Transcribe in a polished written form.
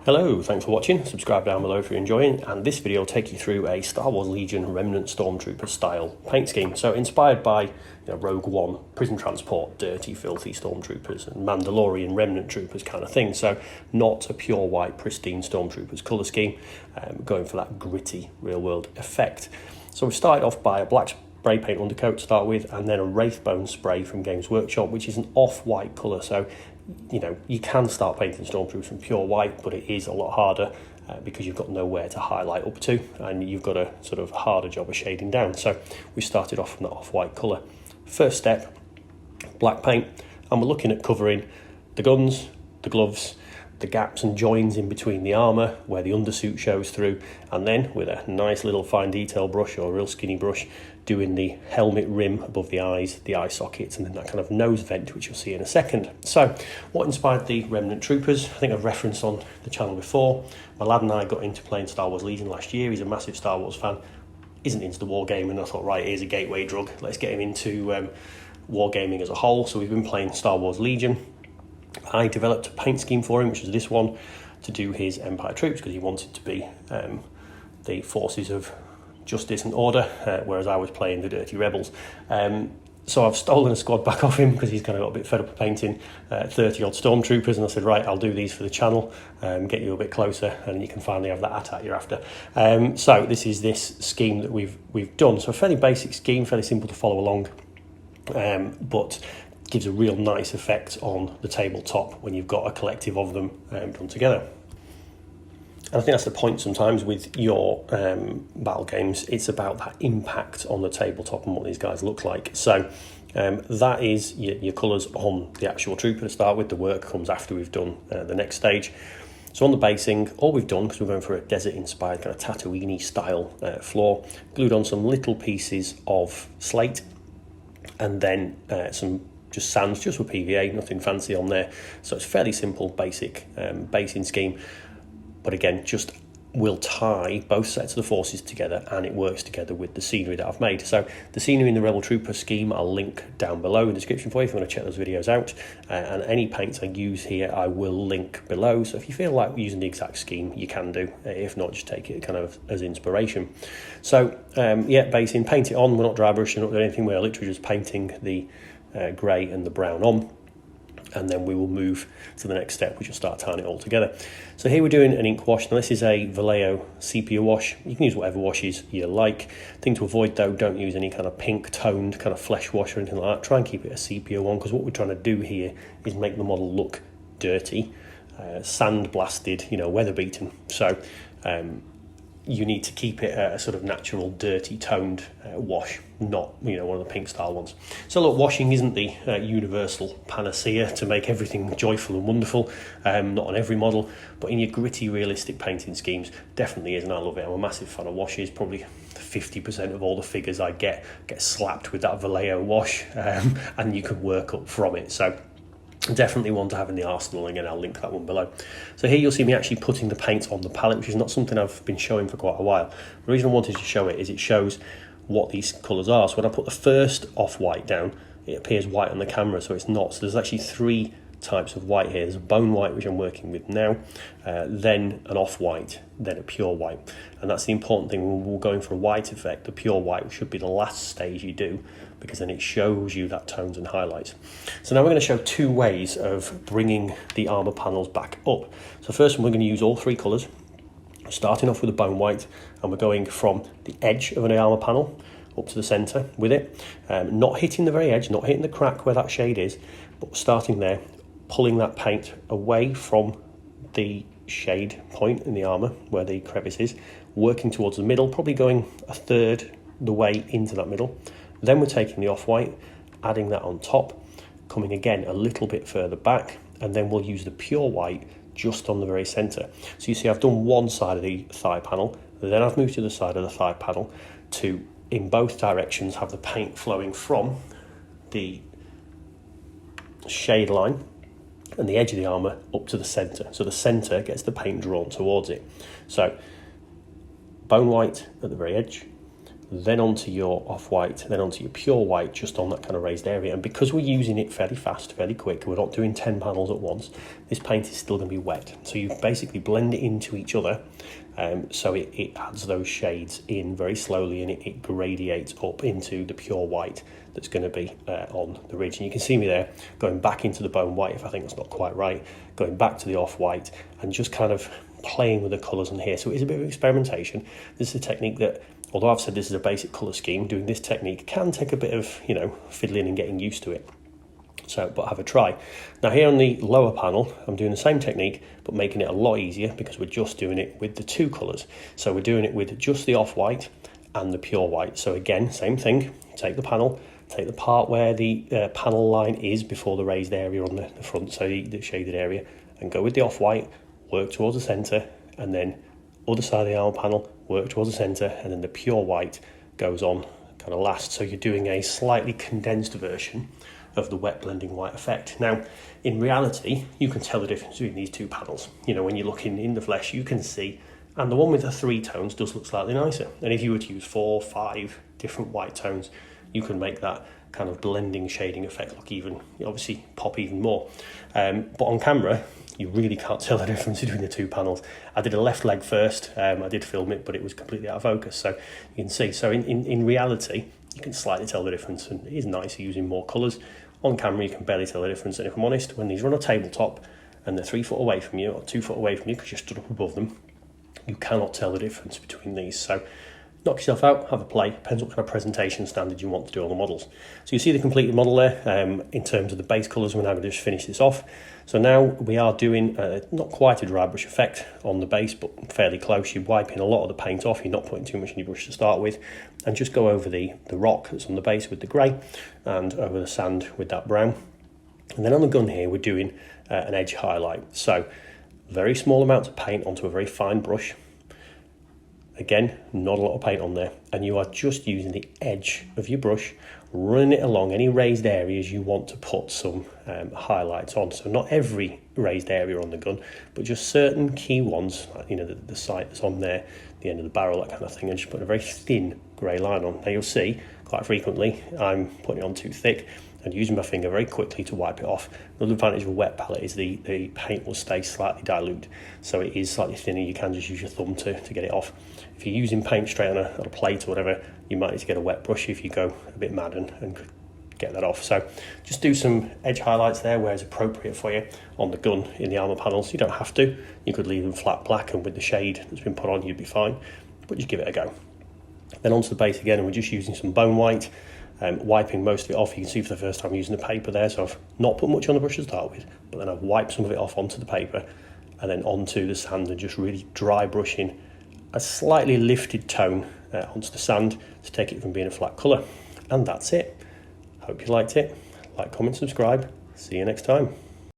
Hello, thanks for watching. Subscribe down below if you're enjoying, and this video will take you through a Star Wars Legion Remnant Stormtrooper style paint scheme. So inspired by Rogue One, prison transport, dirty, filthy Stormtroopers, and Mandalorian Remnant Troopers kind of thing. So not a pure white, pristine Stormtroopers colour scheme, going for that gritty, real-world effect. So we started off by a black spray paint undercoat to start with, and then a wraith bone spray from Games Workshop, which is an off-white colour. So you can start painting Stormtroopers from pure white, but it is a lot harder because you've got nowhere to highlight up to, and you've got a sort of harder job of shading down. So we started off from that off-white colour. First step, black paint, and we're looking at covering the guns, the gloves, the gaps and joins in between the armour where the undersuit shows through, and then with a nice little fine detail brush or a real skinny brush doing the helmet rim above the eyes, the eye sockets, and then that kind of nose vent, which you'll see in a second. So what inspired the Remnant Troopers? I think I've referenced on the channel before. My lad and I got into playing Star Wars Legion last year. He's a massive Star Wars fan, isn't into the wargaming, and I thought, right, here's a gateway drug, let's get him into wargaming as a whole. So we've been playing Star Wars Legion. I developed a paint scheme for him, which is this one, to do his Empire troops, because he wanted to be the forces of justice and order, whereas I was playing the dirty rebels. So I've stolen a squad back off him because he's kind of got a bit fed up of painting 30 odd Stormtroopers, and I said, right, I'll do these for the channel, get you a bit closer, and you can finally have that attack you're after. So this is this scheme that we've done. So a fairly basic scheme, fairly simple to follow along, but gives a real nice effect on the tabletop when you've got a collective of them done together. And I think that's the point sometimes with your battle games. It's about that impact on the tabletop and what these guys look like. So that is your colours on the actual trooper to start with. The work comes after we've done the next stage. So on the basing, all we've done, because we're going for a desert-inspired kind of Tatooine style floor, glued on some little pieces of slate, and then some just sands, just with PVA, nothing fancy on there. So it's fairly simple, basic basing scheme. But again, just will tie both sets of the forces together, and it works together with the scenery that I've made. So the scenery in the Rebel Trooper scheme I'll link down below in the description for you if you want to check those videos out. And any paints I use here I will link below. So if you feel like using the exact scheme, you can do. If not, just take it kind of as inspiration. So yeah, basing, paint it on. We're not dry brushing up or anything. We're literally just painting the grey and the brown on, and then we will move to the next step, which will start tying it all together. So here we're doing an ink wash. Now this is a Vallejo sepia wash. You can use whatever washes you like. Thing to avoid though, don't use any kind of pink toned kind of flesh wash or anything like that. Try and keep it a sepia one, because what we're trying to do here is make the model look dirty, sand blasted, weather beaten. So you need to keep it a sort of natural, dirty, toned wash, not one of the pink style ones. So look, washing isn't the universal panacea to make everything joyful and wonderful, not on every model, but in your gritty, realistic painting schemes, definitely is, and I love it. I'm a massive fan of washes. Probably 50% of all the figures I get slapped with that Vallejo wash, and you can work up from it. So definitely one to have in the arsenal. Again, I'll link that one below. So here you'll see me actually putting the paint on the palette, which is not something I've been showing for quite a while. The reason I wanted to show it is it shows what these colours are. So when I put the first off-white down, it appears white on the camera, so it's not. So there's actually three types of white here. There's a bone white, which I'm working with now, then an off-white, then a pure white. And that's the important thing. When we're going for a white effect, the pure white should be the last stage you do, because then it shows you that tones and highlights. So now we're going to show two ways of bringing the armour panels back up. So first, we're going to use all three colours, starting off with a bone white, and we're going from the edge of an armour panel up to the centre with it, not hitting the very edge, not hitting the crack where that shade is, but starting there, pulling that paint away from the shade point in the armour where the crevice is, working towards the middle, probably going a third the way into that middle. Then we're taking the off-white, adding that on top, coming again a little bit further back, and then we'll use the pure white just on the very centre. So you see I've done one side of the thigh panel, then I've moved to the side of the thigh panel to, in both directions, have the paint flowing from the shade line and the edge of the armour up to the centre. So the centre gets the paint drawn towards it. So bone white at the very edge, then onto your off-white, then onto your pure white, just on that kind of raised area. And because we're using it fairly fast, fairly quick, we're not doing 10 panels at once, this paint is still going to be wet. So you basically blend it into each other, so it adds those shades in very slowly, and it gradiates up into the pure white that's going to be on the ridge. And you can see me there going back into the bone white, if I think that's not quite right, going back to the off-white, and just kind of playing with the colours on here. So it is a bit of experimentation. This is a technique that, although I've said this is a basic colour scheme, doing this technique can take a bit of, you know, fiddling and getting used to it. So, but have a try. Now here on the lower panel, I'm doing the same technique, but making it a lot easier because we're just doing it with the two colours. So we're doing it with just the off-white and the pure white. So again, same thing, take the panel, take the part where the panel line is before the raised area on the front, so the shaded area, and go with the off-white, work towards the centre, and then other side of the armour panel, work towards the centre, and then the pure white goes on kind of last. So you're doing a slightly condensed version of the wet blending white effect. Now, in reality, you can tell the difference between these two panels. You know, when you're looking in the flesh, you can see, and the one with the 3 tones does look slightly nicer. And if you were to use 4, 5 different white tones, you can make that kind of blending shading effect look even, obviously pop even more. But on camera, you really can't tell the difference between the two panels. I did a left leg first, I did film it, but it was completely out of focus, so you can see. So in reality, you can slightly tell the difference, and it is nicer using more colours. On camera, you can barely tell the difference, and if I'm honest, when these are on a tabletop and they're 3 foot away from you, or 2 foot away from you because you're stood up above them, you cannot tell the difference between these. So knock yourself out, have a play, depends what kind of presentation standard you want to do on the models. So you see the completed model there. In terms of the base colours, we're now going to just finish this off. So now we are doing not quite a dry brush effect on the base, but fairly close. You're wiping a lot of the paint off, you're not putting too much in your brush to start with, and just go over the rock that's on the base with the grey, and over the sand with that brown. And then on the gun here, we're doing an edge highlight. So very small amounts of paint onto a very fine brush. Again, not a lot of paint on there, and you are just using the edge of your brush, running it along any raised areas you want to put some highlights on. So not every raised area on the gun, but just certain key ones, like, you know, the sight that's on there, the end of the barrel, that kind of thing, and just putting a very thin grey line on. Now you'll see quite frequently I'm putting it on too thick and using my finger very quickly to wipe it off. Another advantage of a wet palette is the paint will stay slightly dilute, so it is slightly thinner. You can just use your thumb to get it off. If you're using paint straight on a plate or whatever, you might need to get a wet brush if you go a bit mad and get that off. So just do some edge highlights there where it's appropriate for you on the gun in the armour panels. You don't have to. You could leave them flat black, and with the shade that's been put on, you'd be fine, but just give it a go. Then onto the base again, and we're just using some bone white. Wiping most of it off. You can see for the first time using the paper there, so I've not put much on the brush to start with, but then I've wiped some of it off onto the paper and then onto the sand, and just really dry brushing a slightly lifted tone onto the sand to take it from being a flat colour. And that's it. Hope you liked it. Like, comment, subscribe. See you next time.